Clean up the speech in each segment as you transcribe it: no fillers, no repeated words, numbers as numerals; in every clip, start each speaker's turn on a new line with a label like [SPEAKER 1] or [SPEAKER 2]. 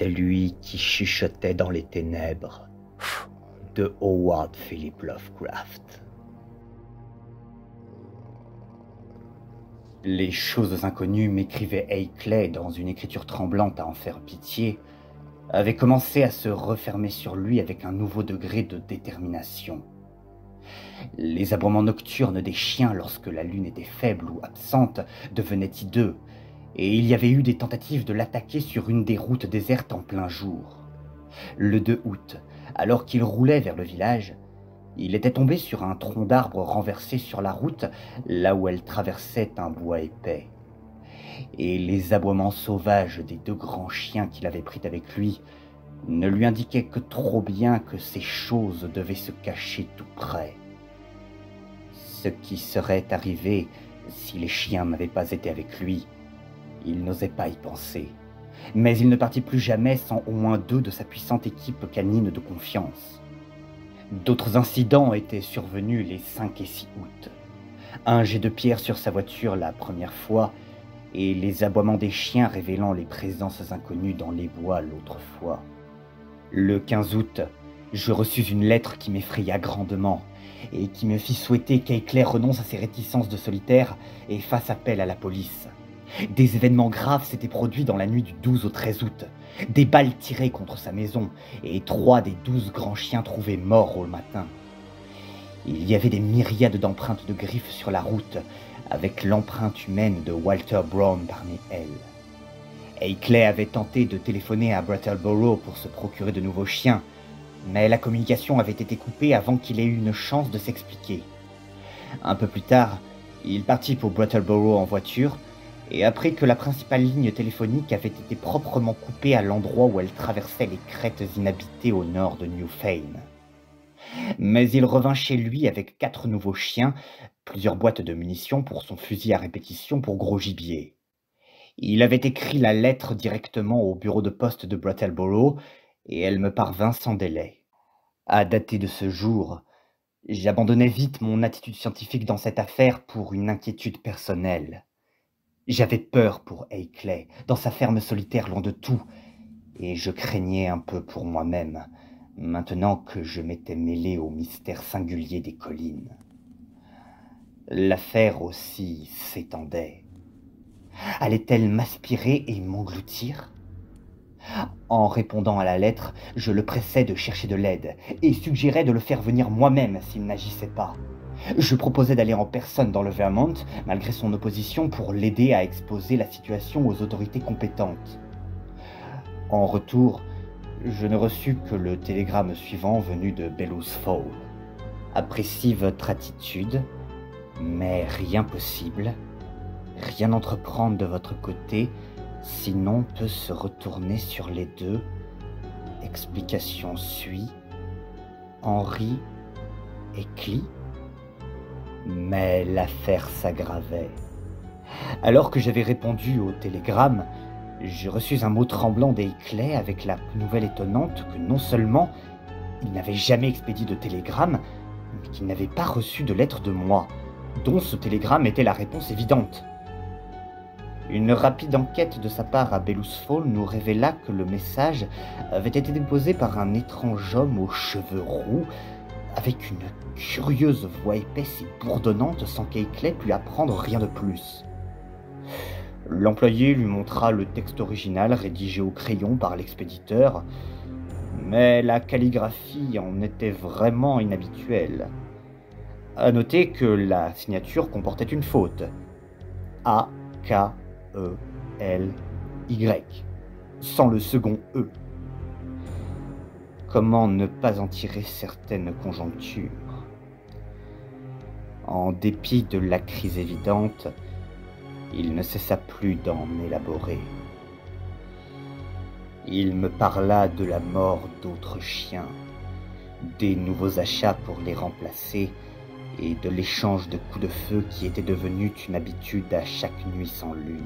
[SPEAKER 1] Celui qui chuchotait dans les ténèbres de Howard Philip Lovecraft. Les choses inconnues, m'écrivait Hay-Clay dans une écriture tremblante à en faire pitié, avaient commencé à se refermer sur lui avec un nouveau degré de détermination. Les aboiements nocturnes des chiens lorsque la lune était faible ou absente devenaient hideux, et il y avait eu des tentatives de l'attaquer sur une des routes désertes en plein jour. Le 2 août, alors qu'il roulait vers le village, il était tombé sur un tronc d'arbre renversé sur la route, là où elle traversait un bois épais. Et les aboiements sauvages des 2 grands chiens qu'il avait pris avec lui ne lui indiquaient que trop bien que ces choses devaient se cacher tout près. Ce qui serait arrivé si les chiens n'avaient pas été avec lui, il n'osait pas y penser. Mais il ne partit plus jamais sans au moins 2 de sa puissante équipe canine de confiance. D'autres incidents étaient survenus les 5 et 6 août. Un jet de pierre sur sa voiture la première fois, et les aboiements des chiens révélant les présences inconnues dans les bois l'autre fois. Le 15 août, je reçus une lettre qui m'effraya grandement, et qui me fit souhaiter qu'Hay-Clay renonce à ses réticences de solitaire et fasse appel à la police. Des événements graves s'étaient produits dans la nuit du 12 au 13 août. Des balles tirées contre sa maison et 3 des 12 grands chiens trouvés morts au matin. Il y avait des myriades d'empreintes de griffes sur la route, avec l'empreinte humaine de Walter Brown parmi elles. Hay-Clay avait tenté de téléphoner à Brattleboro pour se procurer de nouveaux chiens, mais la communication avait été coupée avant qu'il ait eu une chance de s'expliquer. Un peu plus tard, il partit pour Brattleboro en voiture, et après que la principale ligne téléphonique avait été proprement coupée à l'endroit où elle traversait les crêtes inhabitées au nord de Newfane. Mais il revint chez lui avec 4 nouveaux chiens, plusieurs boîtes de munitions pour son fusil à répétition pour gros gibier. Il avait écrit la lettre directement au bureau de poste de Brattleboro, et elle me parvint sans délai. À dater de ce jour, j'abandonnai vite mon attitude scientifique dans cette affaire pour une inquiétude personnelle. J'avais peur pour Hay-Clay, dans sa ferme solitaire loin de tout, et je craignais un peu pour moi-même, maintenant que je m'étais mêlé au mystère singulier des collines. L'affaire aussi s'étendait. Allait-elle m'aspirer et m'engloutir ? En répondant à la lettre, je le pressais de chercher de l'aide, et suggérais de le faire venir moi-même s'il n'agissait pas. Je proposais d'aller en personne dans le Vermont, malgré son opposition, pour l'aider à exposer la situation aux autorités compétentes. En retour, je ne reçus que le télégramme suivant venu de Bellows Fall. « Apprécie votre attitude, mais rien possible. Rien entreprendre de votre côté, sinon peut se retourner sur les 2. Explication suit. Henry et Clee. » Mais l'affaire s'aggravait. Alors que j'avais répondu au télégramme, je reçus un mot tremblant d'Hay-Clay avec la nouvelle étonnante que non seulement il n'avait jamais expédié de télégramme, mais qu'il n'avait pas reçu de lettre de moi, dont ce télégramme était la réponse évidente. Une rapide enquête de sa part à Bellows Fall nous révéla que le message avait été déposé par un étrange homme aux cheveux roux, avec une curieuse voix épaisse et bourdonnante sans qu'Hay-Clay pût apprendre rien de plus. L'employé lui montra le texte original rédigé au crayon par l'expéditeur, mais la calligraphie en était vraiment inhabituelle. À noter que la signature comportait une faute. A-K-E-L-Y, sans le second E. Comment ne pas en tirer certaines conjonctures ? En dépit de la crise évidente, il ne cessa plus d'en élaborer. Il me parla de la mort d'autres chiens, des nouveaux achats pour les remplacer et de l'échange de coups de feu qui était devenu une habitude à chaque nuit sans lune.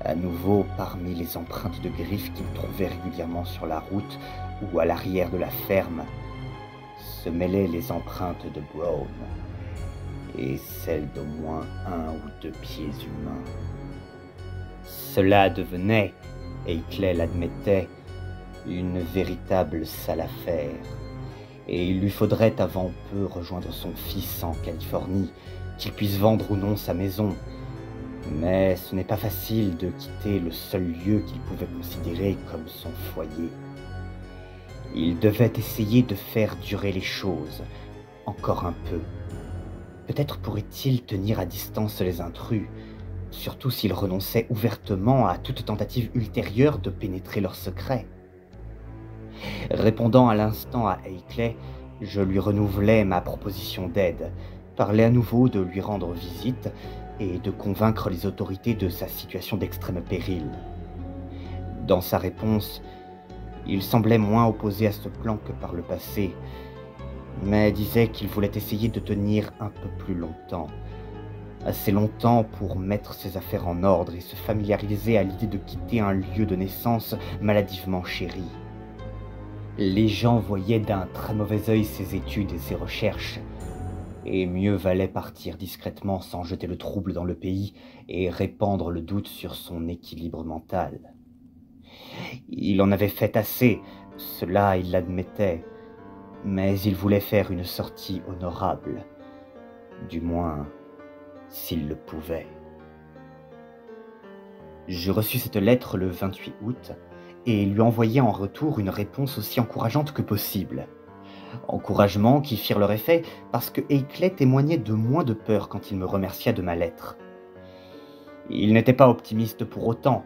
[SPEAKER 1] À nouveau, parmi les empreintes de griffes qu'il trouvait régulièrement sur la route ou à l'arrière de la ferme, se mêlaient les empreintes de Brown et celles d'au moins 1 ou 2 pieds humains. Cela devenait, Clay l'admettait, une véritable sale affaire. Et il lui faudrait avant peu rejoindre son fils en Californie, qu'il puisse vendre ou non sa maison. Mais ce n'est pas facile de quitter le seul lieu qu'il pouvait considérer comme son foyer. Il devait essayer de faire durer les choses, encore un peu. Peut-être pourrait-il tenir à distance les intrus, surtout s'il renonçait ouvertement à toute tentative ultérieure de pénétrer leurs secrets. Répondant à l'instant à Clay, je lui renouvelai ma proposition d'aide, parlais à nouveau de lui rendre visite et de convaincre les autorités de sa situation d'extrême péril. Dans sa réponse, il semblait moins opposé à ce plan que par le passé, mais disait qu'il voulait essayer de tenir un peu plus longtemps, assez longtemps pour mettre ses affaires en ordre et se familiariser à l'idée de quitter un lieu de naissance maladivement chéri. Les gens voyaient d'un très mauvais œil ses études et ses recherches, et mieux valait partir discrètement sans jeter le trouble dans le pays et répandre le doute sur son équilibre mental. Il en avait fait assez, cela il l'admettait, mais il voulait faire une sortie honorable, du moins s'il le pouvait. Je reçus cette lettre le 28 août et lui envoyai en retour une réponse aussi encourageante que possible. Encouragements qui firent leur effet parce que Clay témoignait de moins de peur quand il me remercia de ma lettre. Il n'était pas optimiste pour autant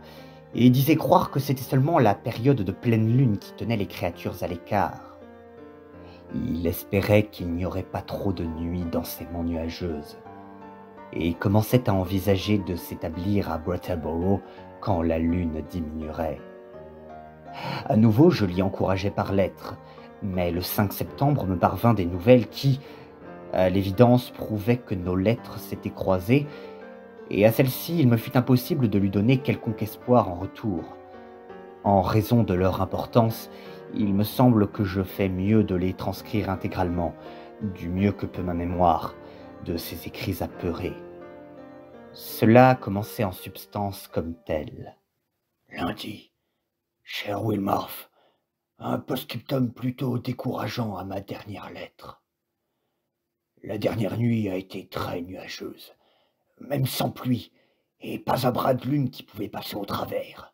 [SPEAKER 1] et disait croire que c'était seulement la période de pleine lune qui tenait les créatures à l'écart. Il espérait qu'il n'y aurait pas trop de nuits densément nuageuses et commençait à envisager de s'établir à Brattleboro quand la lune diminuerait. À nouveau, je l'y encourageai par lettre, mais le 5 septembre me parvint des nouvelles qui, à l'évidence, prouvaient que nos lettres s'étaient croisées, et à celle-ci, il me fut impossible de lui donner quelconque espoir en retour. En raison de leur importance, il me semble que je fais mieux de les transcrire intégralement, du mieux que peut ma mémoire, de ces écrits apeurés. Cela commençait en substance comme tel.
[SPEAKER 2] Lundi, cher Wilmarth, un post-scriptum plutôt décourageant à ma dernière lettre. La dernière nuit a été très nuageuse, même sans pluie, et pas un bras de lune qui pouvait passer au travers.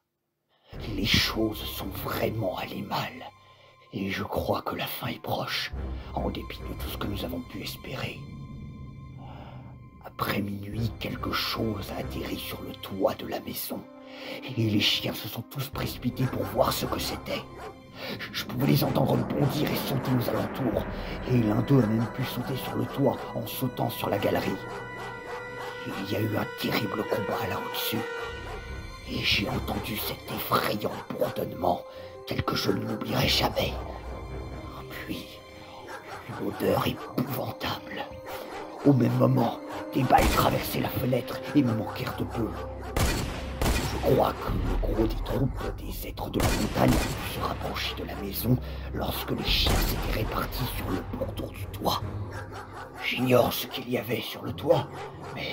[SPEAKER 2] Les choses sont vraiment allées mal, et je crois que la fin est proche, en dépit de tout ce que nous avons pu espérer. Après minuit, quelque chose a atterri sur le toit de la maison, et les chiens se sont tous précipités pour voir ce que c'était. Je pouvais les entendre bondir et sauter aux alentours, et l'un d'eux a même pu sauter sur le toit en sautant sur la galerie. Il y a eu un terrible combat là au-dessus, et j'ai entendu cet effrayant bourdonnement tel que je ne l'oublierai jamais. Puis, une odeur épouvantable. Au même moment, des balles traversaient la fenêtre et me manquèrent de peu. Je crois que le gros des troupes des êtres de la montagne a pu se rapprocher de la maison lorsque les chiens s'étaient répartis sur le pourtour du toit. J'ignore ce qu'il y avait sur le toit, mais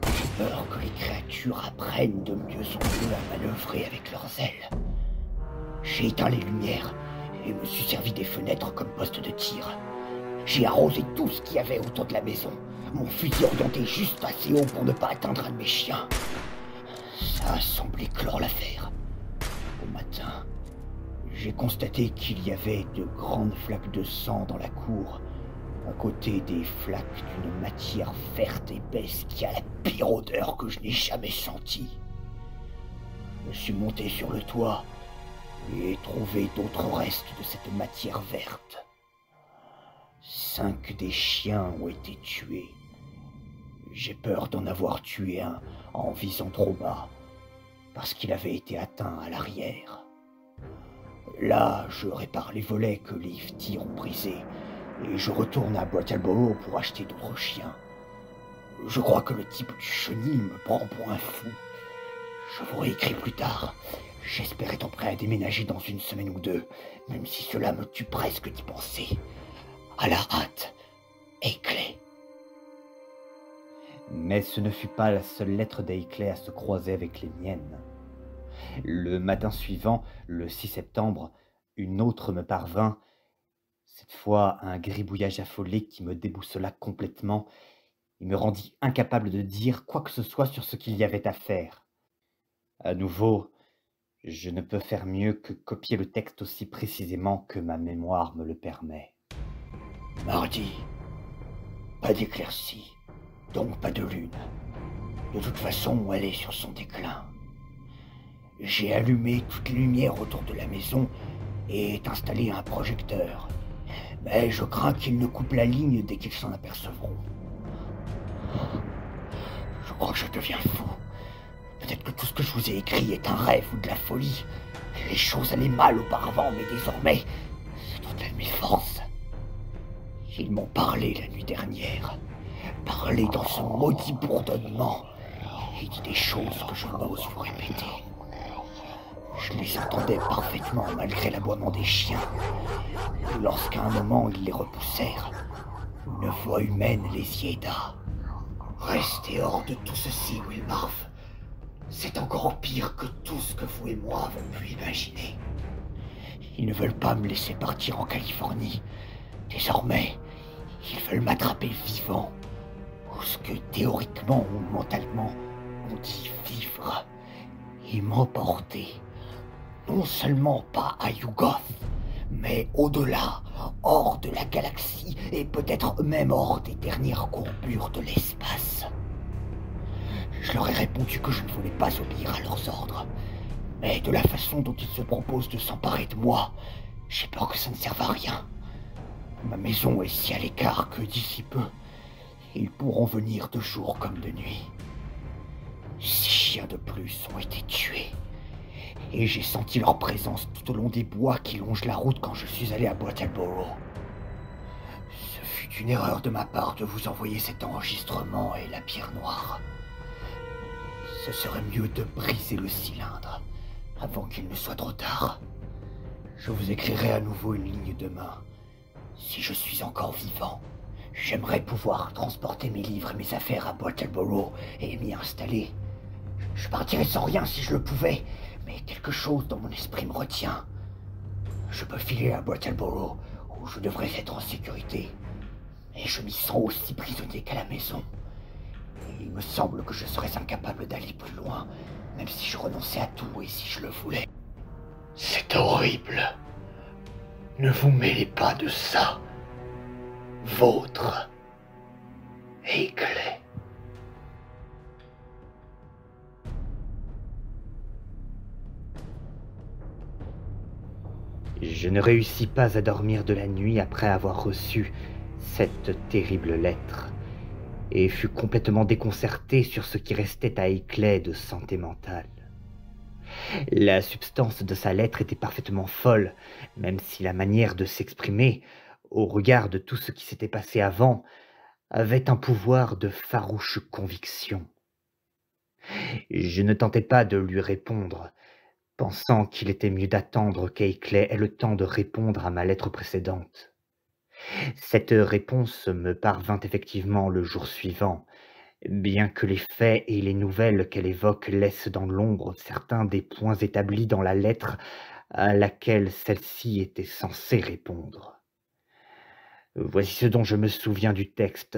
[SPEAKER 2] j'ai peur que les créatures apprennent de mieux en mieux à manœuvrer avec leurs ailes. J'ai éteint les lumières et me suis servi des fenêtres comme poste de tir. J'ai arrosé tout ce qu'il y avait autour de la maison, mon fusil orienté juste assez haut pour ne pas atteindre un de mes chiens. Ça a semblé clore l'affaire. Au matin, j'ai constaté qu'il y avait de grandes flaques de sang dans la cour, à côté des flaques d'une matière verte épaisse qui a la pire odeur que je n'ai jamais sentie. Je suis monté sur le toit et trouvé d'autres restes de cette matière verte. 5 des chiens ont été tués. J'ai peur d'en avoir tué un en visant trop bas, parce qu'il avait été atteint à l'arrière. Là, je répare les volets que les tirs ont brisés, et je retourne à Brattleboro pour acheter d'autres chiens. Je crois que le type du chenil me prend pour un fou. Je vous réécris plus tard. J'espère être prêt à déménager dans une semaine ou deux, même si cela me tue presque d'y penser. À la hâte, Clay.
[SPEAKER 1] Mais ce ne fut pas la seule lettre d'Clay à se croiser avec les miennes. Le matin suivant, le 6 septembre, une autre me parvint, cette fois un gribouillage affolé qui me déboussola complètement et me rendit incapable de dire quoi que ce soit sur ce qu'il y avait à faire. À nouveau, je ne peux faire mieux que copier le texte aussi précisément que ma mémoire me le permet.
[SPEAKER 2] Mardi, pas d'éclaircie, donc pas de lune. De toute façon, elle est sur son déclin. J'ai allumé toute lumière autour de la maison et installé un projecteur. Mais je crains qu'ils ne coupent la ligne dès qu'ils s'en apercevront. Je crois que je deviens fou. Peut-être que tout ce que je vous ai écrit est un rêve ou de la folie. Les choses allaient mal auparavant, mais désormais, c'est toute mes forces. Ils m'ont parlé la nuit dernière. Parlé dans ce maudit bourdonnement. Et dit des choses que je n'ose vous répéter. Je les entendais parfaitement malgré l'aboiement des chiens. Lorsqu'à un moment ils les repoussèrent, une voix humaine les y aida. Restez hors de tout ceci, Wilmarth. C'est encore pire que tout ce que vous et moi avons pu imaginer. Ils ne veulent pas me laisser partir en Californie. Désormais, ils veulent m'attraper vivant. Ou ce que théoriquement ou mentalement on dit vivre. Et m'emporter. Non seulement pas à Yugoth, mais au-delà, hors de la galaxie et peut-être même hors des dernières courbures de l'espace. Je leur ai répondu que je ne voulais pas obéir à leurs ordres, mais de la façon dont ils se proposent de s'emparer de moi, j'ai peur que ça ne serve à rien. Ma maison est si à l'écart que d'ici peu, ils pourront venir de jour comme de nuit. 6 chiens de plus ont été tués. Et j'ai senti leur présence tout au long des bois qui longent la route quand je suis allé à Brattleboro. Ce fut une erreur de ma part de vous envoyer cet enregistrement et la pierre noire. Ce serait mieux de briser le cylindre avant qu'il ne soit trop tard. Je vous écrirai à nouveau une ligne demain. Si je suis encore vivant, j'aimerais pouvoir transporter mes livres et mes affaires à Brattleboro et m'y installer. Je partirais sans rien si je le pouvais, mais quelque chose dans mon esprit me retient. Je peux filer à Brattleboro, où je devrais être en sécurité, mais je m'y sens aussi prisonnier qu'à la maison. Et il me semble que je serais incapable d'aller plus loin, même si je renonçais à tout et si je le voulais. C'est horrible. Ne vous mêlez pas de ça. Vôtre. Éclair.
[SPEAKER 1] Je ne réussis pas à dormir de la nuit après avoir reçu cette terrible lettre, et fus complètement déconcerté sur ce qui restait à Ayclay de santé mentale. La substance de sa lettre était parfaitement folle, même si la manière de s'exprimer, au regard de tout ce qui s'était passé avant, avait un pouvoir de farouche conviction. Je ne tentais pas de lui répondre, pensant qu'il était mieux d'attendre qu'Ayclay ait le temps de répondre à ma lettre précédente. Cette réponse me parvint effectivement le jour suivant, bien que les faits et les nouvelles qu'elle évoque laissent dans l'ombre certains des points établis dans la lettre à laquelle celle-ci était censée répondre. Voici ce dont je me souviens du texte,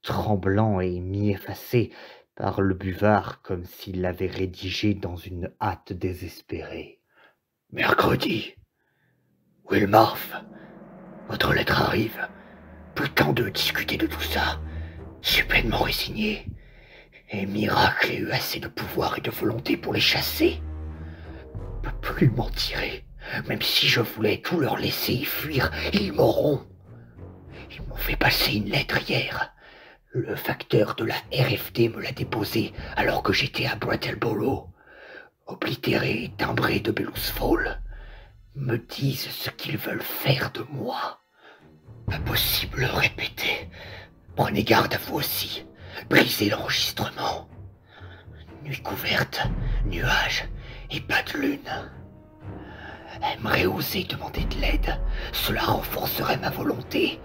[SPEAKER 1] tremblant et mi-effacé par le buvard comme s'il l'avait rédigé dans une hâte désespérée.
[SPEAKER 2] Mercredi. Wilmarth, votre lettre arrive. Plus le temps de discuter de tout ça. Je suis pleinement résigné. Et miracle, ai eu assez de pouvoir et de volonté pour les chasser. Je ne peux plus m'en tirer. Même si je voulais tout leur laisser y fuir, ils m'auront. Ils m'ont fait passer une lettre hier. Le facteur de la RFD me l'a déposée alors que j'étais à Brattleboro. Oblitéré et timbré de Bellows Fall. Me disent ce qu'ils veulent faire de moi. Impossible, répéter. Prenez garde à vous aussi. Brisez l'enregistrement. Nuit couverte, nuages et pas de lune. Aimerais oser demander de l'aide. Cela renforcerait ma volonté.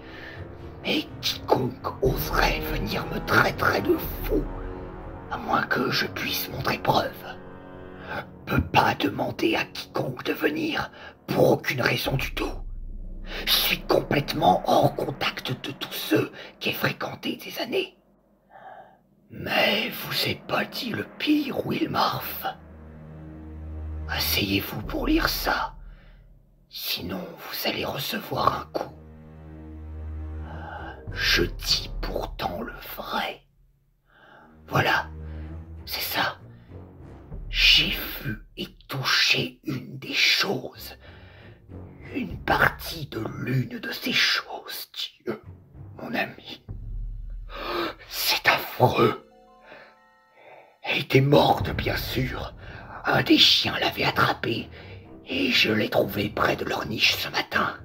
[SPEAKER 2] Mais quiconque oserait venir me traiterait de fou, à moins que je puisse montrer preuve. peux pas demander à quiconque de venir pour aucune raison du tout. Je suis complètement hors contact de tous ceux qui ai fréquenté des années. Mais vous ai pas dit le pire, Wilmarth. Asseyez-vous pour lire ça, sinon vous allez recevoir un coup. Je dis pourtant le vrai. Voilà, c'est ça. J'ai vu et touché une des choses. Une partie de l'une de ces choses, Dieu, mon ami. C'est affreux. Elle était morte, bien sûr. Un des chiens l'avait attrapée et je l'ai trouvée près de leur niche ce matin.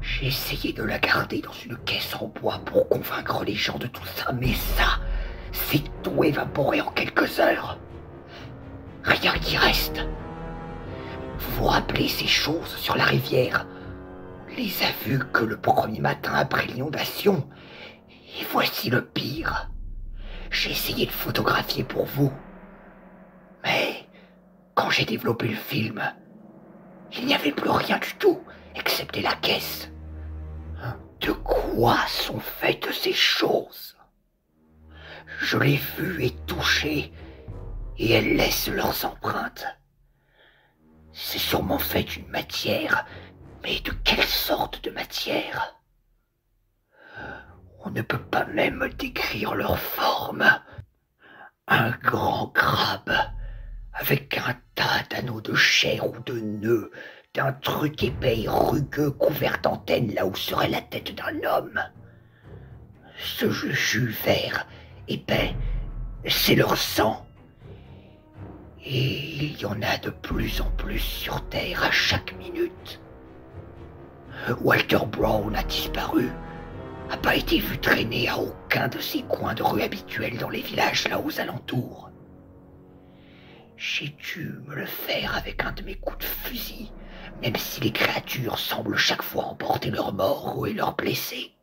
[SPEAKER 2] J'ai essayé de la garder dans une caisse en bois pour convaincre les gens de tout ça, mais ça, c'est tout évaporé en quelques heures. Rien qui reste. Vous vous rappelez ces choses sur la rivière? On les a vues que le premier matin après l'inondation. Et voici le pire. J'ai essayé de photographier pour vous. Mais quand j'ai développé le film, il n'y avait plus rien du tout, excepté la caisse. De quoi sont faites ces choses? Je l'ai vue et touchée, et elles laissent leurs empreintes. C'est sûrement fait d'une matière, mais de quelle sorte de matière? On ne peut pas même décrire leur forme. Un grand crabe, avec un tas d'anneaux de chair ou de nœuds, d'un truc épais et rugueux couvert d'antennes là où serait la tête d'un homme. Ce jus vert, épais, c'est leur sang. Et il y en a de plus en plus sur Terre à chaque minute. Walter Brown a disparu, n'a pas été vu traîner à aucun de ces coins de rue habituels dans les villages là aux alentours. J'ai dû me le faire avec un de mes coups de fusil, même si les créatures semblent chaque fois emporter leurs morts et leurs blessés.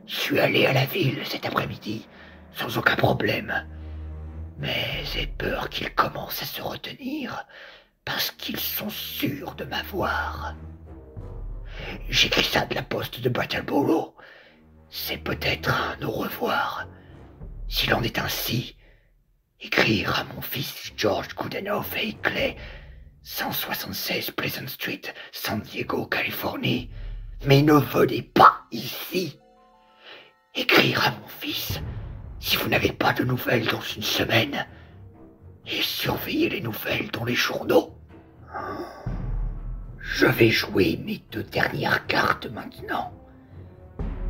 [SPEAKER 2] Je suis allé à la ville cet après-midi, sans aucun problème. Mais j'ai peur qu'ils commencent à se retenir, parce qu'ils sont sûrs de m'avoir. J'écris ça de la poste de Brattleboro. C'est peut-être un au revoir. S'il en est ainsi, écrire à mon fils George Goodenough et Clay, 176 Pleasant Street, San Diego, Californie. Mais ne venez pas ici. Écrire à mon fils, si vous n'avez pas de nouvelles dans une semaine, et surveillez les nouvelles dans les journaux. Je vais jouer mes 2 dernières cartes maintenant,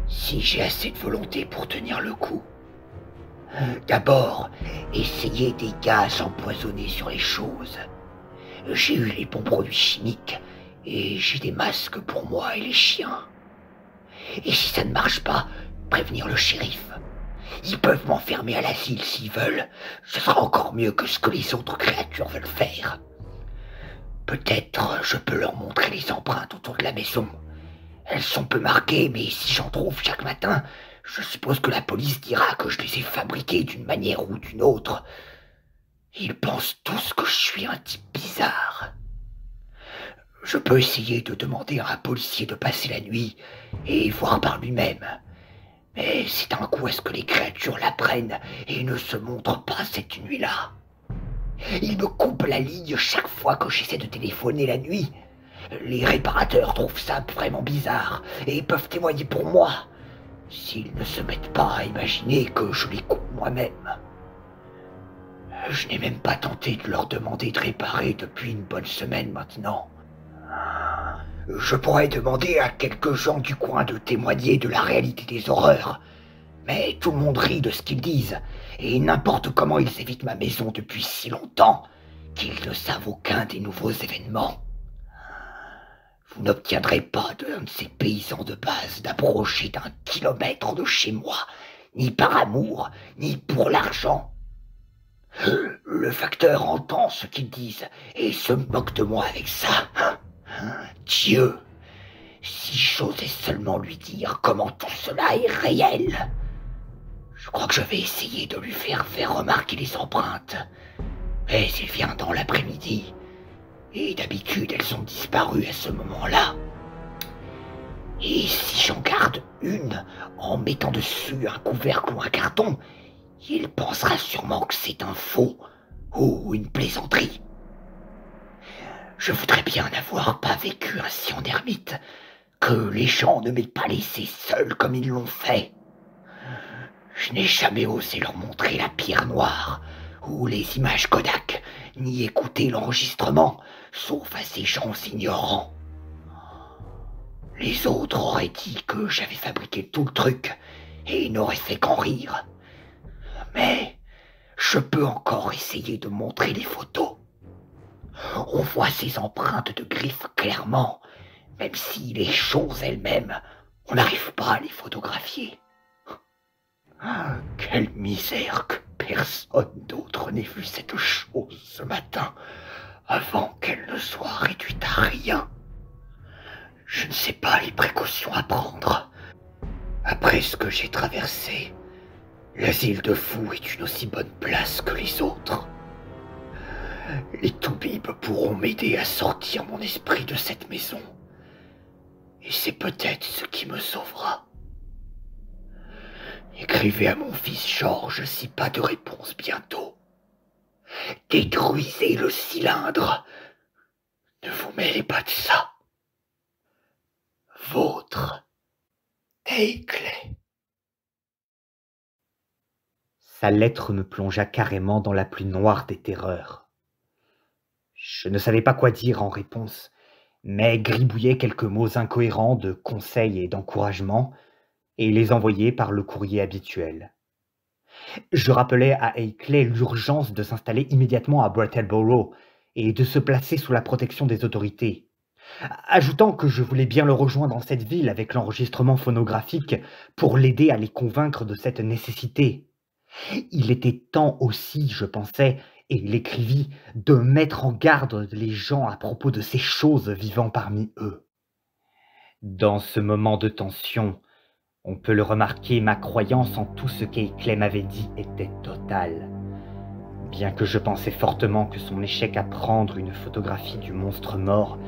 [SPEAKER 2] si j'ai assez de volonté pour tenir le coup. D'abord, essayez des gaz empoisonnés sur les choses. J'ai eu les bons produits chimiques, et j'ai des masques pour moi et les chiens. Et si ça ne marche pas, prévenir le shérif. Ils peuvent m'enfermer à l'asile s'ils veulent. Ce sera encore mieux que ce que les autres créatures veulent faire. Peut-être je peux leur montrer les empreintes autour de la maison. Elles sont peu marquées, mais si j'en trouve chaque matin, je suppose que la police dira que je les ai fabriquées d'une manière ou d'une autre. Ils pensent tous que je suis un type bizarre. Je peux essayer de demander à un policier de passer la nuit et voir par lui-même. Mais si d'un coup est-ce que les créatures l'apprennent et ne se montrent pas cette nuit-là? Ils me coupent la ligne chaque fois que j'essaie de téléphoner la nuit. Les réparateurs trouvent ça vraiment bizarre et peuvent témoigner pour moi, s'ils ne se mettent pas à imaginer que je les coupe moi-même. Je n'ai même pas tenté de leur demander de réparer depuis une bonne semaine maintenant. Je pourrais demander à quelques gens du coin de témoigner de la réalité des horreurs, mais tout le monde rit de ce qu'ils disent, et n'importe comment ils évitent ma maison depuis si longtemps qu'ils ne savent aucun des nouveaux événements. Vous n'obtiendrez pas d'un de ces paysans de base d'approcher d'1 kilomètre de chez moi, ni par amour, ni pour l'argent. Le facteur entend ce qu'ils disent et se moque de moi avec ça. Dieu, si j'osais seulement lui dire comment tout cela est réel. Je crois que je vais essayer de lui faire remarquer les empreintes. Mais il vient dans l'après-midi, et d'habitude elles ont disparu à ce moment-là. Et si j'en garde une en mettant dessus un couvercle ou un carton, il pensera sûrement que c'est un faux ou une plaisanterie. Je voudrais bien n'avoir pas vécu ainsi en ermite, que les gens ne m'aient pas laissé seul comme ils l'ont fait. Je n'ai jamais osé leur montrer la pierre noire ou les images Kodak, ni écouter l'enregistrement, sauf à ces gens ignorants. Les autres auraient dit que j'avais fabriqué tout le truc et n'auraient fait qu'en rire. Mais je peux encore essayer de montrer les photos. On voit ces empreintes de griffes clairement, même si les choses elles-mêmes, on n'arrive pas à les photographier. Quelle misère que personne d'autre n'ait vu cette chose ce matin, avant qu'elle ne soit réduite à rien. Je ne sais pas les précautions à prendre. Après ce que j'ai traversé, l'asile de fous est une aussi bonne place que les autres. Les toubibs pourront m'aider à sortir mon esprit de cette maison. Et c'est peut-être ce qui me sauvera. Écrivez à mon fils Georges si pas de réponse bientôt. Détruisez le cylindre. Ne vous mêlez pas de ça. Vôtre, Ayclay.
[SPEAKER 1] Sa lettre me plongea carrément dans la plus noire des terreurs. Je ne savais pas quoi dire en réponse, mais gribouillais quelques mots incohérents de conseil et d'encouragement et les envoyais par le courrier habituel. Je rappelais à Ayclay l'urgence de s'installer immédiatement à Brattleboro et de se placer sous la protection des autorités, ajoutant que je voulais bien le rejoindre dans cette ville avec l'enregistrement phonographique pour l'aider à les convaincre de cette nécessité. Il était temps aussi, je pensais, et l'écrivis, de mettre en garde les gens à propos de ces choses vivant parmi eux. Dans ce moment de tension, on peut le remarquer, ma croyance en tout ce qu'Ayclay m'avait dit était totale. Bien que je pensais fortement que son échec à prendre une photographie du monstre mort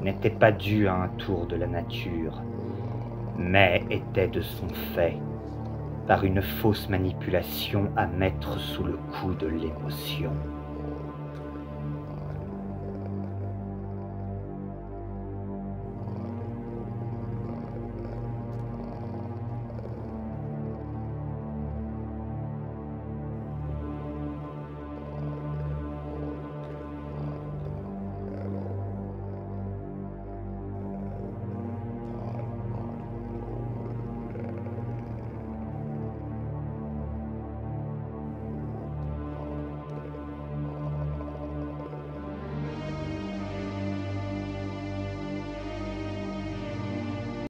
[SPEAKER 1] n'était pas dû à un tour de la nature, mais était de son fait, par une fausse manipulation à mettre sous le coup de l'émotion.